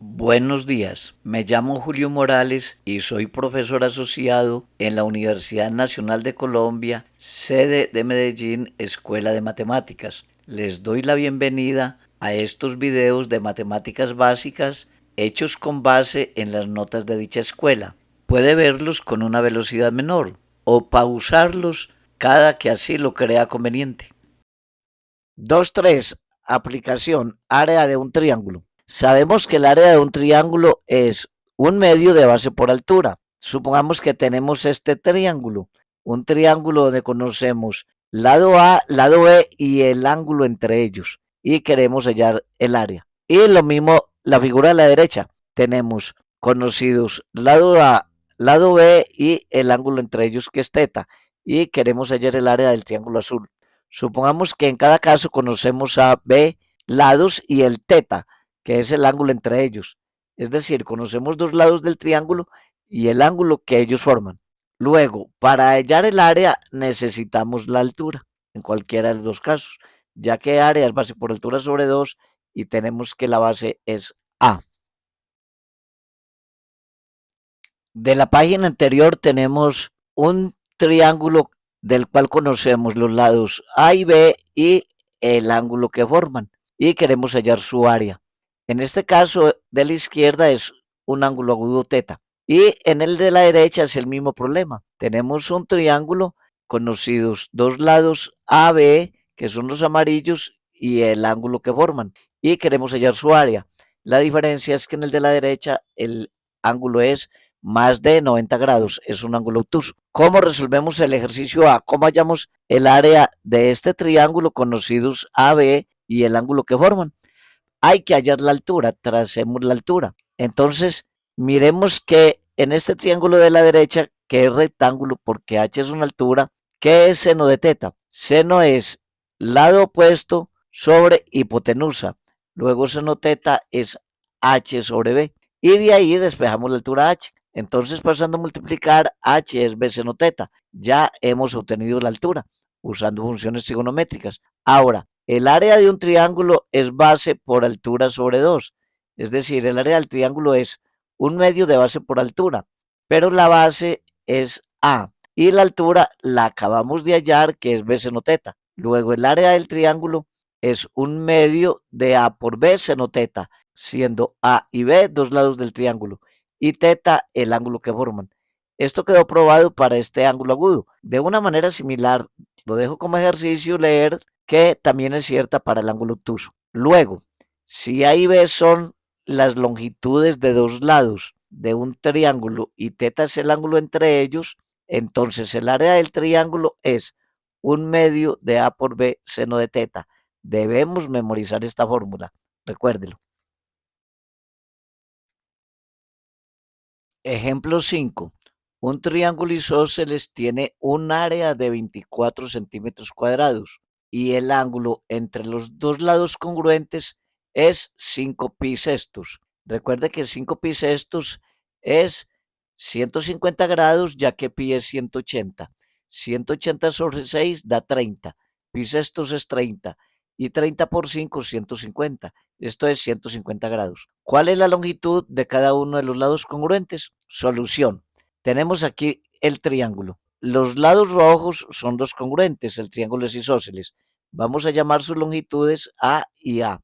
Buenos días, me llamo Julio Morales y soy profesor asociado en la Universidad Nacional de Colombia, sede de Medellín, Escuela de Matemáticas. Les doy la bienvenida a estos videos de matemáticas básicas hechos con base en las notas de dicha escuela. Puede verlos con una velocidad menor o pausarlos cada que así lo crea conveniente. 2.3. Aplicación. Área de un triángulo. Sabemos que el área de un triángulo es un medio de base por altura. Supongamos que tenemos este triángulo, un triángulo donde conocemos lado A, lado B y el ángulo entre ellos. Y queremos hallar el área. Y lo mismo la figura de la derecha. Tenemos conocidos lado A, lado B y el ángulo entre ellos que es teta. Y queremos hallar el área del triángulo azul. Supongamos que en cada caso conocemos a B lados y el teta, que es el ángulo entre ellos. Es decir, conocemos dos lados del triángulo y el ángulo que ellos forman. Luego, para hallar el área necesitamos la altura, en cualquiera de los dos casos, ya que área es base por altura sobre 2 y tenemos que la base es A. De la página anterior tenemos un triángulo del cual conocemos los lados A y B y el ángulo que forman y queremos hallar su área. En este caso de la izquierda es un ángulo agudo teta y en el de la derecha es el mismo problema. Tenemos un triángulo conocidos dos lados AB que son los amarillos y el ángulo que forman y queremos hallar su área. La diferencia es que en el de la derecha el ángulo es más de 90 grados, es un ángulo obtuso. ¿Cómo resolvemos el ejercicio A? ¿Cómo hallamos el área de este triángulo conocidos AB y el ángulo que forman? Hay que hallar la altura, tracemos la altura. Entonces, miremos que en este triángulo de la derecha, que es rectángulo porque H es una altura, ¿qué es seno de teta? Seno es lado opuesto sobre hipotenusa. Luego seno teta es H sobre B. Y de ahí despejamos la altura H. Entonces, pasando a multiplicar, H es B seno teta. Ya hemos obtenido la altura usando funciones trigonométricas. Ahora, el área de un triángulo es base por altura sobre 2. Es decir, el área del triángulo es un medio de base por altura, pero la base es A y la altura la acabamos de hallar que es B seno teta. Luego el área del triángulo es un medio de A por B seno teta, siendo A y B dos lados del triángulo y teta el ángulo que forman. Esto quedó probado para este ángulo agudo. De una manera similar, lo dejo como ejercicio leer que también es cierta para el ángulo obtuso. Luego, si A y B son las longitudes de dos lados de un triángulo y teta es el ángulo entre ellos, entonces el área del triángulo es un medio de A por B seno de teta. Debemos memorizar esta fórmula. Recuérdelo. Ejemplo 5. Un triángulo isósceles tiene un área de 24 centímetros cuadrados y el ángulo entre los dos lados congruentes es 5 pi sextos. Recuerde que 5 pi sextos es 150 grados, ya que pi es 180. 180 sobre 6 da 30. Pi sextos es 30 y 30 por 5, 150. Esto es 150 grados. ¿Cuál es la longitud de cada uno de los lados congruentes? Solución. Tenemos aquí el triángulo. Los lados rojos son dos congruentes, el triángulo es isósceles. Vamos a llamar sus longitudes A y A.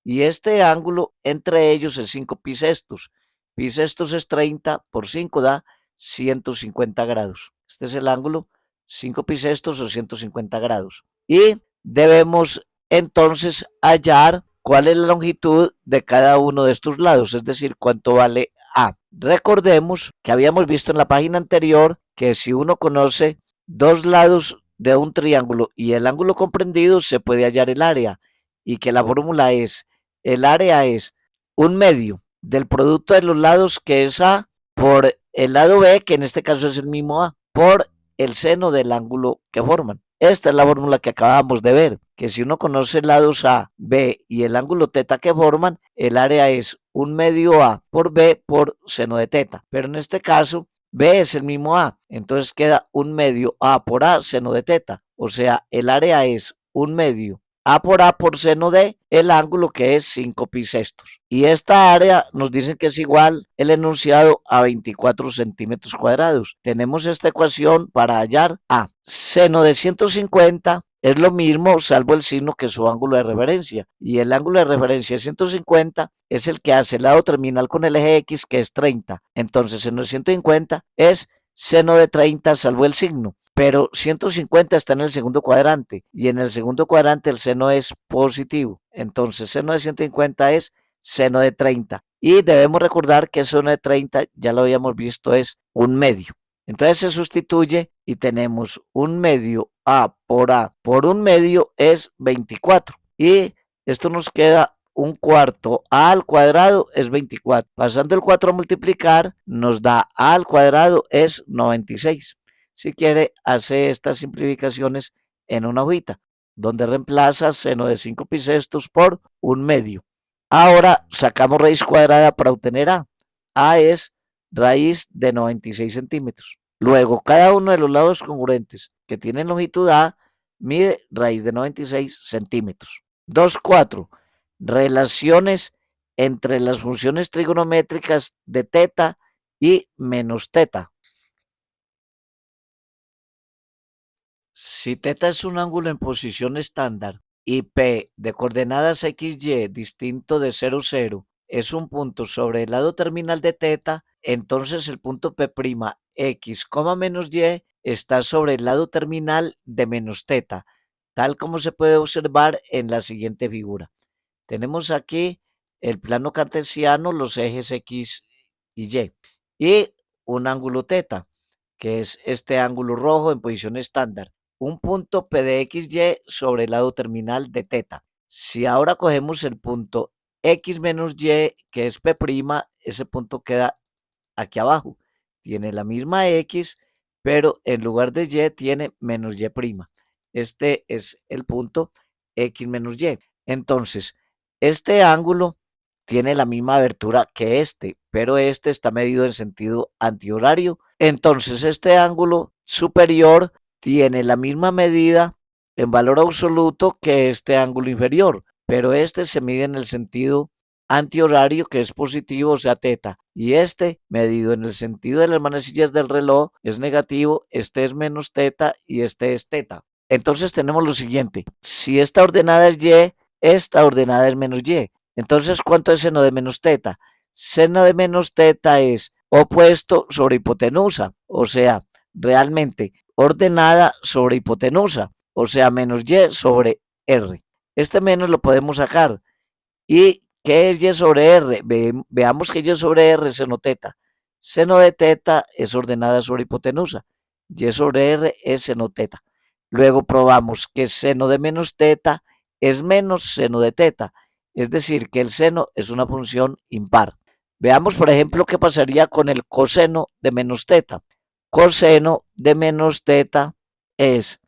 Y este ángulo entre ellos es 5 pi sextos. Pi sextos es 30 por 5 da 150 grados. Este es el ángulo 5 pi sextos o 150 grados. Y debemos entonces hallar cuál es la longitud de cada uno de estos lados, es decir, cuánto vale A. Recordemos que habíamos visto en la página anterior que si uno conoce dos lados de un triángulo y el ángulo comprendido, se puede hallar el área y que la fórmula es, el área es un medio del producto de los lados que es A por el lado B, que en este caso es el mismo A, por el seno del ángulo que forman. Esta es la fórmula que acabamos de ver, que si uno conoce lados A, B y el ángulo teta que forman, el área es un medio A por B por seno de teta. Pero en este caso, B es el mismo A, entonces queda un medio A por A seno de teta. O sea, el área es un medio A por seno de el ángulo que es 5 pi sextos. Y esta área nos dicen que es igual el enunciado a 24 centímetros cuadrados. Tenemos esta ecuación para hallar A. Seno de 150 es lo mismo salvo el signo que su ángulo de referencia. Y el ángulo de referencia de 150 es el que hace el lado terminal con el eje X, que es 30. Entonces seno de 150 es seno de 30 salvo el signo. Pero 150 está en el segundo cuadrante y en el segundo cuadrante el seno es positivo. Entonces seno de 150 es seno de 30. Y debemos recordar que seno de 30, ya lo habíamos visto, es un medio. Entonces se sustituye y tenemos un medio A por un medio es 24. Y esto nos queda un cuarto. A al cuadrado es 24. Pasando el 4 a multiplicar nos da A al cuadrado es 96. Si quiere, hace estas simplificaciones en una hojita, donde reemplaza seno de 5 pi sextos por un medio. Ahora sacamos raíz cuadrada para obtener A. A es raíz de 96 centímetros. Luego, cada uno de los lados congruentes que tienen longitud A mide raíz de 96 centímetros. 2.4. Relaciones entre las funciones trigonométricas de teta y menos teta. Si teta es un ángulo en posición estándar y P de coordenadas XY distinto de 0, 0 es un punto sobre el lado terminal de teta, entonces el punto P' X, menos Y está sobre el lado terminal de menos teta, tal como se puede observar en la siguiente figura. Tenemos aquí el plano cartesiano, los ejes X y Y, y un ángulo teta, que es este ángulo rojo en posición estándar. Un punto P de XY sobre el lado terminal de teta. Si ahora cogemos el punto X menos Y, que es P', ese punto queda aquí abajo. Tiene la misma X, pero en lugar de Y tiene menos Y'. Este es el punto X menos Y. Entonces, este ángulo tiene la misma abertura que este, pero este está medido en sentido antihorario. Entonces, este ángulo superior tiene la misma medida en valor absoluto que este ángulo inferior, pero este se mide en el sentido antihorario, que es positivo, o sea, teta, y este, medido en el sentido de las manecillas del reloj, es negativo, este es menos teta y este es teta. Entonces tenemos lo siguiente: si esta ordenada es Y, esta ordenada es menos Y. Entonces, ¿cuánto es seno de menos teta? Seno de menos teta es opuesto sobre hipotenusa, o sea, realmente ordenada sobre hipotenusa, o sea, menos Y sobre R. Este menos lo podemos sacar. ¿Y qué es Y sobre R? Veamos que Y sobre R es seno teta. Seno de teta es ordenada sobre hipotenusa. Y sobre R es seno teta. Luego probamos que seno de menos teta es menos seno de teta. Es decir, que el seno es una función impar. Veamos, por ejemplo, qué pasaría con el coseno de menos teta. Coseno de menos teta es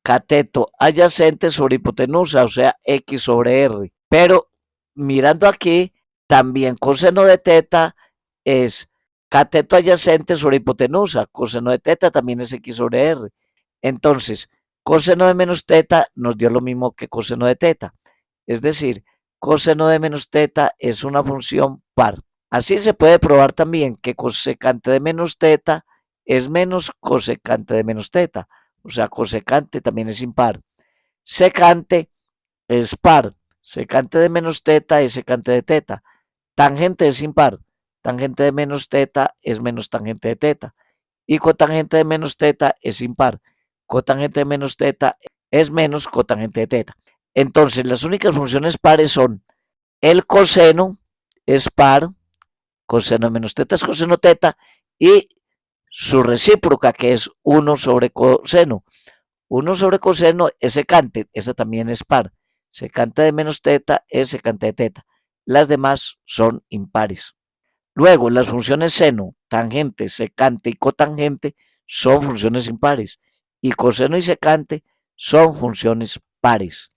cateto adyacente sobre hipotenusa, o sea, X sobre R. Pero mirando aquí, también coseno de teta es cateto adyacente sobre hipotenusa. Coseno de teta también es X sobre R. Entonces, coseno de menos teta nos dio lo mismo que coseno de teta. Es decir, coseno de menos teta es una función par. Así se puede probar también que cosecante de menos teta es menos cosecante de menos teta. O sea, cosecante también es impar. Secante es par. Secante de menos teta es secante de teta. Tangente es impar. Tangente de menos teta es menos tangente de teta. Y cotangente de menos teta es impar. Cotangente de menos teta es menos cotangente de teta. Entonces, las únicas funciones pares son el coseno es par, coseno de menos teta es coseno teta, y su recíproca, que es 1 sobre coseno. 1 sobre coseno es secante, esa también es par. Secante de menos teta es secante de teta. Las demás son impares. Luego, las funciones seno, tangente, secante y cotangente son funciones impares. Y coseno y secante son funciones pares.